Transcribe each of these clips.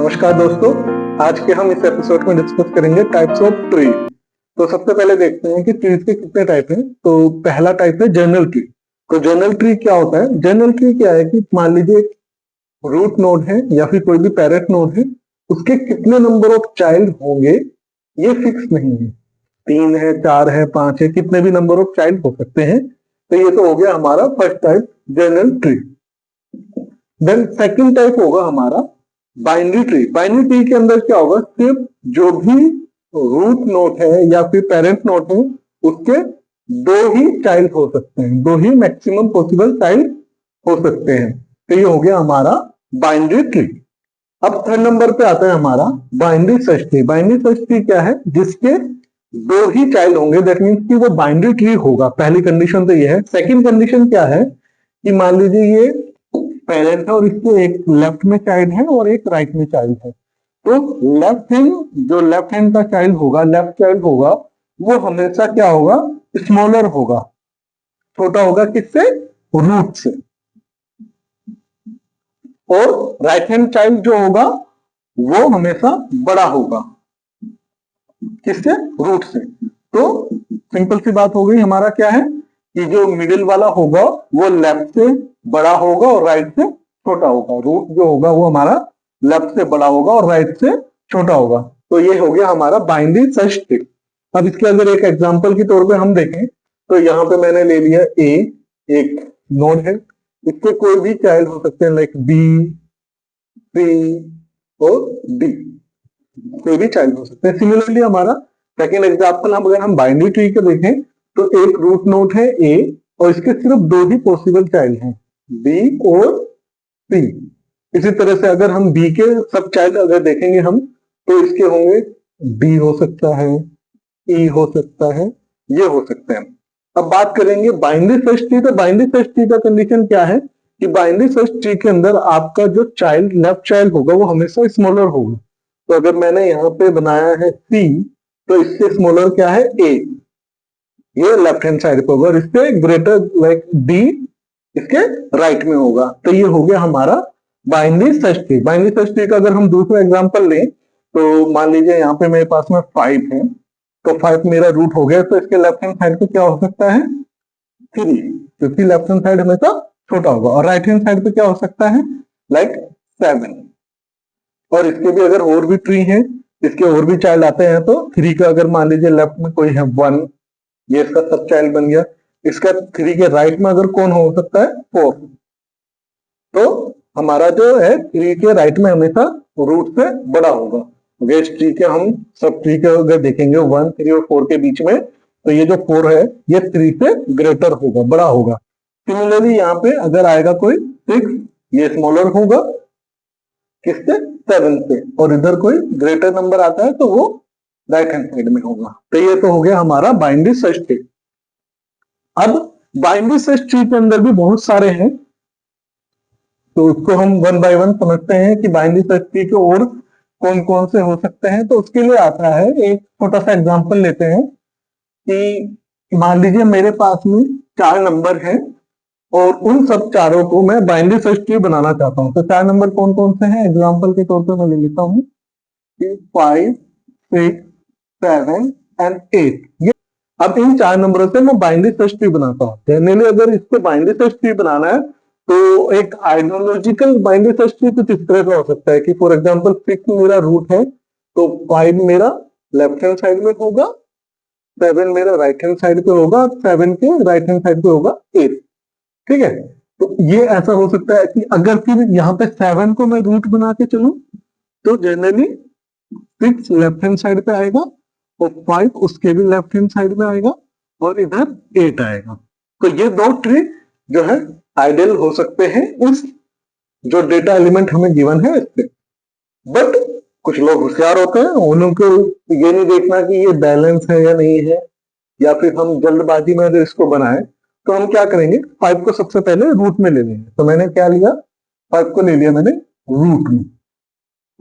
नमस्कार दोस्तों, आज के हम इस एपिसोड में डिस्कस करेंगे टाइप्स ऑफ ट्री। तो सबसे पहले देखते हैं कि ट्रीज के कितने टाइप हैं। तो पहला टाइप है जर्नल ट्री। तो जर्नल ट्री क्या होता है? जर्नल ट्री क्या है कि मान लीजिए एक रूट नोड है या फिर कोई भी पेरेंट नोड है, उसके कितने नंबर ऑफ चाइल्ड होंगे ये फिक्स नहीं है। 3 है, 4 है, 5 है, कितने भी नंबर ऑफ चाइल्ड हो सकते हैं। तो ये तो हो गया हमारा first type general tree. Then second type होगा हमारा बाइनरी ट्री। बाइनरी ट्री के अंदर क्या होगा, सिर्फ जो भी रूट नोड है या फिर पेरेंट नोड है उसके 2 ही चाइल्ड हो सकते हैं, 2 ही मैक्सिमम पॉसिबल चाइल्ड हो सकते हैं। तो ये हो गया हमारा बाइनरी ट्री। अब थर्ड नंबर पे आता है हमारा binary search tree. Binary search tree क्या है? जिसके 2 ही चाइल्ड होंगे, दैट मीन्स कि वो बाइनरी ट्री होगा। पहली कंडीशन तो ये है। सेकंड कंडीशन क्या है कि मान लीजिए ये पेरेंट है और इसके एक लेफ्ट में चाइल्ड है और एक राइट में चाइल्ड है। तो लेफ्ट हैंड, जो लेफ्ट हैंड का चाइल्ड होगा, लेफ्ट चाइल्ड होगा, वो हमेशा क्या होगा, स्मॉलर होगा, छोटा होगा। किससे? रूट से। और राइट हैंड चाइल्ड जो होगा वो हमेशा बड़ा होगा। किससे? रूट से। तो सिंपल सी बात हो गई, हमारा क्या है कि जो मिडिल वाला होगा वो लेफ्ट से बड़ा होगा और राइट से छोटा होगा। रूट जो होगा वो हमारा लेफ्ट से बड़ा होगा और राइट से छोटा होगा। तो ये हो गया हमारा बाइनरी सर्च ट्री। अब इसके अगर एक एग्जांपल के तौर पे हम देखें तो यहाँ पे मैंने ले लिया ए, एक नोड है, इसके कोई भी चाइल्ड हो सकते हैं, लाइक बी, सी और डी, कोई भी चाइल्ड हो सकते हैं। सिमिलरली हमारा सेकेंड एग्जाम्पल अगर हम बाइनरी ट्री को देखें तो एक रूट नोड है ए और इसके सिर्फ 2 ही पॉसिबल चाइल्ड हैं, बी और सी। इसी तरह से अगर हम बी के सब चाइल्ड अगर देखेंगे हम तो इसके होंगे डी हो सकता है, ई हो सकता है, ये हो सकते हैं। अब बात करेंगे बाइनरी सर्च ट्री। तो बाइनरी सर्च ट्री का कंडीशन क्या है कि बाइनरी सर्च ट्री के अंदर आपका जो चाइल्ड लेफ्ट चाइल्ड होगा वो हमेशा स्मॉलर होगा। तो अगर मैंने यहाँ पे बनाया है सी तो इससे स्मॉलर क्या है? ए, ये लेफ्ट हैंड साइड पे होगा और इससे ग्रेटर लाइक डी इसके राइट में होगा। तो ये हो गया हमारा binary search tree. Binary search tree का अगर हम दूसरा एग्जांपल लें तो मान लीजिए यहाँ पे मेरे पास में 5 है, तो 5 मेरा रूट हो गया। तो इसके लेफ्ट हैंड साइड पे क्या हो सकता है? 3, क्योंकि लेफ्ट हैंड साइड हमेशा छोटा होगा। और राइट हैंड साइड पे क्या हो सकता है? लाइक 7। और इसके भी अगर और भी ट्री है, इसके और भी चाइल्ड आते हैं तो 3 का अगर मान लीजिए लेफ्ट में कोई है 1, ये इसका सब चाइल्ड बन गया। इसका 3 के राइट में अगर कौन हो सकता है? 4। तो हमारा जो है 3 के राइट में हमेशा रूट से बड़ा होगा। इस ट्री के हम सब ट्री के अगर देखेंगे 1, 3 और 4 के बीच में, तो ये जो 4 है ये 3 से ग्रेटर होगा, बड़ा होगा। सिमिलरली यहाँ पे अगर आएगा कोई 6, ये स्मॉलर होगा किससे? 7 से। और इधर कोई ग्रेटर नंबर आता है तो वो राइट हैंड साइड में होगा। तो ये तो हो गया हमारा बाइनरी सर्च ट्री। अब बाइनरी सर्च ट्री के अंदर भी बहुत सारे हैं, तो उसको हम 1 बाय 1 समझते हैं कि बाइनरी सर्च ट्री के और कौन कौन से हो सकते हैं। तो उसके लिए आता है, एक छोटा सा एग्जांपल लेते हैं कि मान लीजिए मेरे पास में 4 नंबर हैं और उन सब चारों को मैं बाइनरी सर्च ट्री बनाना चाहता हूं। तो 4 नंबर कौन कौन से हैं? एग्जांपल के तौर पे मैं ले लेता हूं कि 5, 6, 7 एंड 8। ये अब इन 4 नंबरों से मैं बाइनरी सर्च ट्री बनाता हूँ। जनरली अगर इसको बाइनरी सर्च ट्री बनाना है तो एक आइडियोलॉजिकल बाइनरी सर्च ट्री कुछ इस तरह का हो सकता है कि फॉर एग्जांपल 6 मेरा रूट है तो 5 मेरा लेफ्ट हैंड साइड में होगा, 7 मेरा राइट हैंड साइड पे होगा, 7 के राइट हैंड साइड पे होगा 8। ठीक है, तो ये ऐसा हो सकता है कि अगर फिर यहाँ पे 7 को मैं रूट बना के चलूं तो जनरली 6 लेफ्ट हैंड साइड पे आएगा और 5 उसके भी लेफ्ट हैंड साइड में आएगा और इधर 8 आएगा। तो ये 2 ट्री जो है आइडियल हो सकते हैं इस जो डेटा एलिमेंट हमें गिवन है इससे। बट कुछ लोग होशियार होते हैं, उनको ये नहीं देखना कि ये बैलेंस है या नहीं है, या फिर हम जल्दबाजी में अगर इसको बनाए तो हम क्या करेंगे, 5 को सबसे पहले रूट में ले लेंगे। तो मैंने क्या लिया? 5 को ले लिया मैंने रूट में।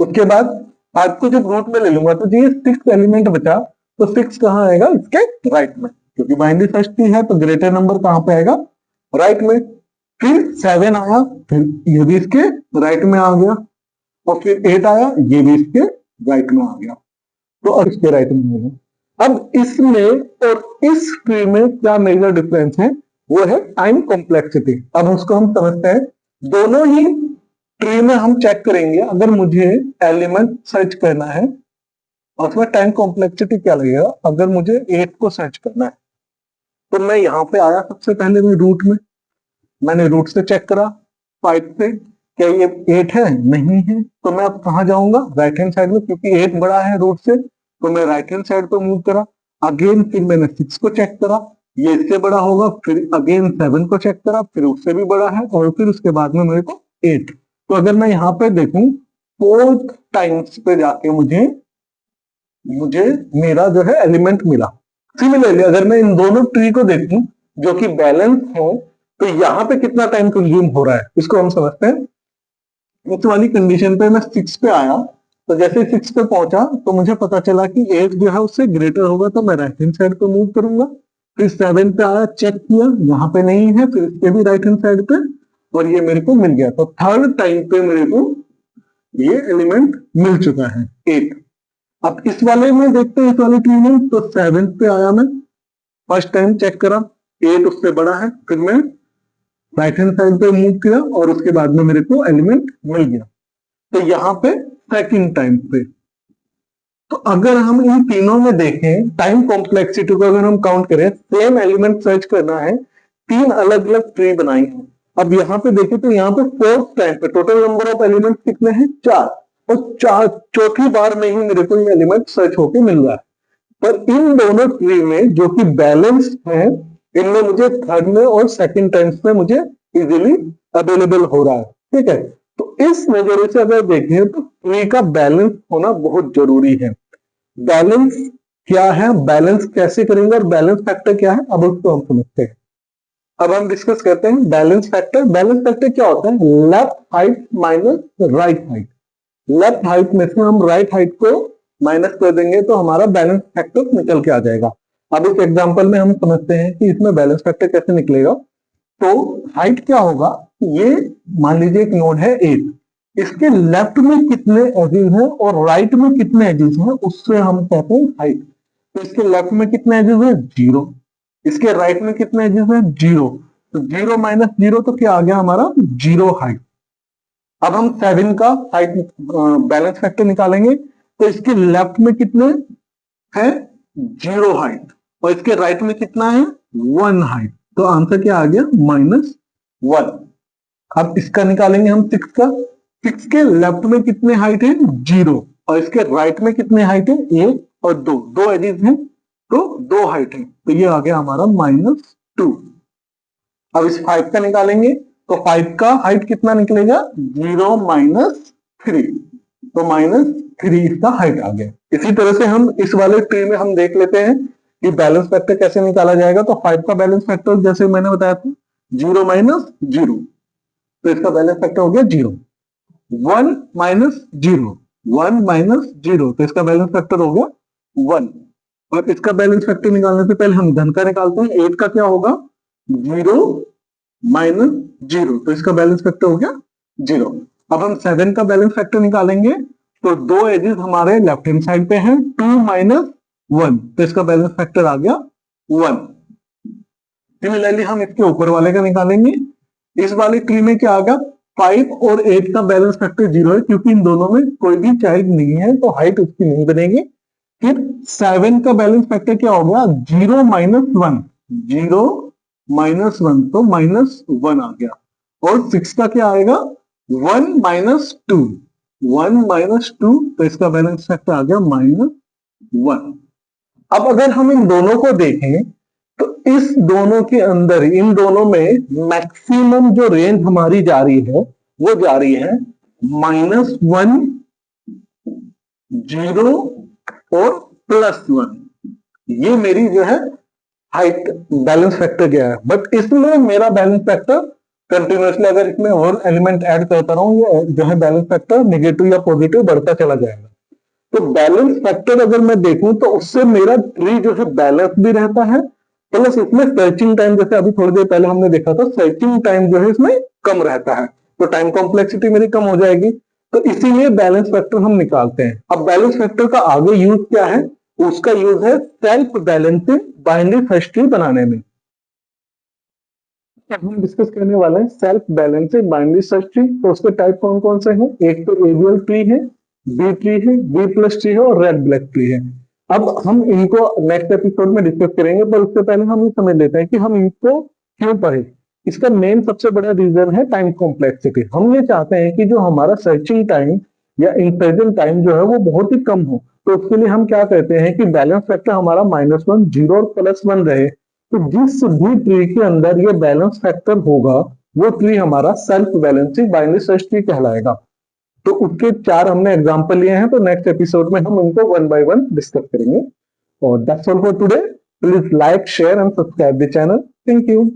उसके बाद 5 को जब रूट में ले लूंगा तो ये 6 एलिमेंट बचा, तो 6 कहाँ आएगा? इसके राइट में, क्योंकि बाइनरी सर्च ट्री है तो ग्रेटर नंबर कहाँ पे आएगा? राइट में। फिर 7 आया, फिर ये भी इसके राइट में आ गया। और फिर 8 आया, ये भी इसके राइट में आ गया, तो अब इसके राइट में आ गया। अब इसमें और इस ट्री में क्या मेजर डिफरेंस है, वो है टाइम कॉम्प्लेक्सिटी। अब उसको हम समझते हैं। दोनों ही ट्री में हम चेक करेंगे, अगर मुझे एलिमेंट सर्च करना है और उसमें टाइम कॉम्प्लेक्सिटी क्या लगेगा। अगर मुझे 8 को सर्च करना है तो मैं यहाँ पे आया, सबसे पहले मैं रूट में, मैंने रूट से चेक करा 5 से, क्या ये 8 है, नहीं है, तो मैं अब कहाँ जाऊंगा, राइट हैंड साइड में, क्योंकि 8 बड़ा है रूट से, तो मैं राइट हैंड साइड पे मूव करा। अगेन फिर मैंने 6 को चेक करा, ये इससे बड़ा होगा, फिर अगेन 7 को चेक करा, फिर उससे भी बड़ा है, और फिर उसके बाद में मेरे को 8। तो अगर मैं यहाँ पे देखूं 4th टाइम्स पे जाके मुझे मेरा जो है एलिमेंट मिला। सिमिलरली अगर मैं इन दोनों ट्री को देखूं जो कि बैलेंस हो, तो यहाँ पे कितना टाइम कंज्यूम हो रहा है, इसको हम समझते हैं। इस वाली कंडीशन पे मैं 6 पे आया, तो जैसे 6 पे पहुंचा तो मुझे पता चला कि 8 जो है उससे ग्रेटर होगा, तो मैं राइट हैंड साइड पे मूव करूंगा। फिर 7 पे आया, चेक किया, यहाँ पे नहीं है, फिर इसके भी राइट हैंड साइड पे, और ये मेरे को मिल गया। तो 3rd टाइम पे मेरे को ये एलिमेंट मिल चुका है 8। अब इस वाले में देखते हैं, इस वाले ट्री में, तो 7 पे आया मैं, फर्स्ट टाइम चेक करा, 8 उससे बड़ा है, फिर मैं राइट हैंड साइड पे मूव किया और उसके बाद में मेरे को एलिमेंट मिल गया। तो यहाँ पे सेकंड टाइम पे, तो अगर हम इन तीनों में देखें टाइम कॉम्प्लेक्सिटी को अगर हम काउंट करें, सेम एलिमेंट सर्च करना है, 3 अलग अलग ट्री बनाई है। अब यहाँ पे देखें तो यहाँ पे 4th टाइम पे टोटल नंबर ऑफ एलिमेंट कितने हैं, 4, और चौथी बार में ही मेरे को ये एलिमेंट सर्च होके मिल रहा है। पर इन दोनों ट्री में जो कि बैलेंस है, इनमें मुझे 3rd में और 2nd टाइम्स में मुझे इजीली अवेलेबल हो रहा है। ठीक है, तो इस नजरिए से अगर देखें तो ट्री का बैलेंस होना बहुत जरूरी है। बैलेंस क्या है, बैलेंस कैसे करेंगे और बैलेंस फैक्टर क्या है, अब उसको हम समझते हैं। अब हम डिस्कस करते हैं बैलेंस फैक्टर। बैलेंस फैक्टर क्या होता है, left height minus right height. Left height में से हम राइट हाइट को माइनस कर देंगे तो हमारा बैलेंस फैक्टर निकल के आ जाएगा। अब इस एग्जांपल में हम समझते हैं कि इसमें बैलेंस फैक्टर कैसे निकलेगा। तो हाइट क्या होगा, ये मान लीजिए एक नोड है 8, इसके लेफ्ट में कितने एजेस हैं और राइट में कितने एजेस हैं, उससे हम कहते हैं हाइट। तो इसके लेफ्ट में कितने एजेस हैं, 0, इसके राइट में कितने एजेस हैं, 0, तो 0 माइनस 0 तो क्या आ गया हमारा, 0 हाइट। अब हम 7 का हाइट बैलेंस फैक्टर निकालेंगे, तो इसके लेफ्ट में कितने हैं, 0 हाइट, और इसके राइट में कितना है, 1 हाइट, तो आंसर क्या आ गया, -1। अब इसका निकालेंगे हम 6 का, 6 के लेफ्ट में कितने हाइट है, 0, और इसके राइट में कितने हाइट है, 1 और 2, 2 एजेस हैं, तो 2 हाइट है, तो ये आ गया हमारा -2। अब इस 5 का निकालेंगे, तो 5 का हाइट कितना निकलेगा, 0 माइनस 3, तो -3 इसका हाइट आ गया। इसी तरह से हम इस वाले ट्री में हम देख लेते हैं कि बैलेंस फैक्टर कैसे निकाला जाएगा। तो 5 का बैलेंस फैक्टर जैसे मैंने बताया था, 0 माइनस 0, तो इसका बैलेंस फैक्टर हो गया 0। 1 माइनस 0, 1 माइनस 0, तो इसका बैलेंस फैक्टर हो गया 1। और इसका बैलेंस फैक्टर निकालने से पहले हम धन का निकालते हैं। 8 का क्या होगा, 0 माइनस 0, तो इसका बैलेंस फैक्टर हो गया 0। अब हम 7 का बैलेंस फैक्टर निकालेंगे, तो 2 एजेस हमारे लेफ्ट हैंड साइड पे हैं, 2 माइनस 1, तो इसका बैलेंस फैक्टर आ गया 1। सिमिलरली हम इसके ऊपर वाले का निकालेंगे। इस वाले ट्री में क्या आ गया, 5 और 8 का बैलेंस फैक्टर 0 है, क्योंकि इन दोनों में कोई भी चाइल्ड नहीं है, तो हाइट उसकी नहीं बनेगी। फिर 7 का बैलेंस फैक्टर क्या हो गया, 0 माइनस 1, 0 माइनस 1, तो -1 आ गया। और 6 का क्या आएगा, 1 माइनस 2, 1 माइनस 2, तो इसका बैलेंस फैक्टर आ गया -1। अब अगर हम इन दोनों को देखें, तो इस दोनों के अंदर, इन दोनों में मैक्सिमम जो रेंज हमारी जा रही है, वो जा रही है -1, 0 और +1। ये मेरी जो है हाइट बैलेंस फैक्टर गया है। बट इसमें मेरा बैलेंस फैक्टर कंटिन्यूसली, अगर इसमें और एलिमेंट ऐड करता रहूं, ये जो है बैलेंस फैक्टर नेगेटिव या पॉजिटिव बढ़ता चला जाएगा। तो बैलेंस फैक्टर अगर मैं देखूं, तो उससे मेरा ट्री जो है बैलेंस भी रहता है, प्लस इसमें सर्चिंग टाइम, जैसे अभी थोड़ी देर पहले हमने देखा था, सर्चिंग टाइम जो है इसमें कम रहता है, तो टाइम कॉम्प्लेक्सिटी मेरी कम हो जाएगी। तो इसीलिए बैलेंस फैक्टर हम निकालते हैं। अब बैलेंस फैक्टर का आगे यूज क्या है? उसका यूज है self balancing binary search tree बनाने में। अब हम डिस्कस करने वाले हैं self balancing binary search tree. तो उसके टाइप कौन कौन से हैं? एक तो एबीएल ट्री है, बी ट्री है, बी प्लस ट्री है और रेड ब्लैक ट्री है। अब हम इनको नेक्स्ट एपिसोड में डिस्कस करेंगे, पर उससे पहले हम ये समझ लेते हैं कि हम इनको क्यों पढ़े। इसका मेन सबसे बड़ा रीजन है टाइम कॉम्प्लेक्सिटी। हम ये चाहते हैं कि जो हमारा सर्चिंग टाइम या इंसर्जन टाइम जो है वो बहुत ही कम हो। तो उसके लिए हम क्या कहते हैं कि बैलेंस फैक्टर हमारा -1, 0 और +1 रहे। तो जिस भी ट्री के अंदर ये बैलेंस फैक्टर होगा वो ट्री हमारा self balancing binary search tree कहलाएगा। तो उसके 4 हमने एग्जांपल लिए हैं, तो नेक्स्ट एपिसोड में हम उनको 1 बाय 1 डिस्कस करेंगे। और that's all for today. Please like, share and subscribe the channel. Thank you.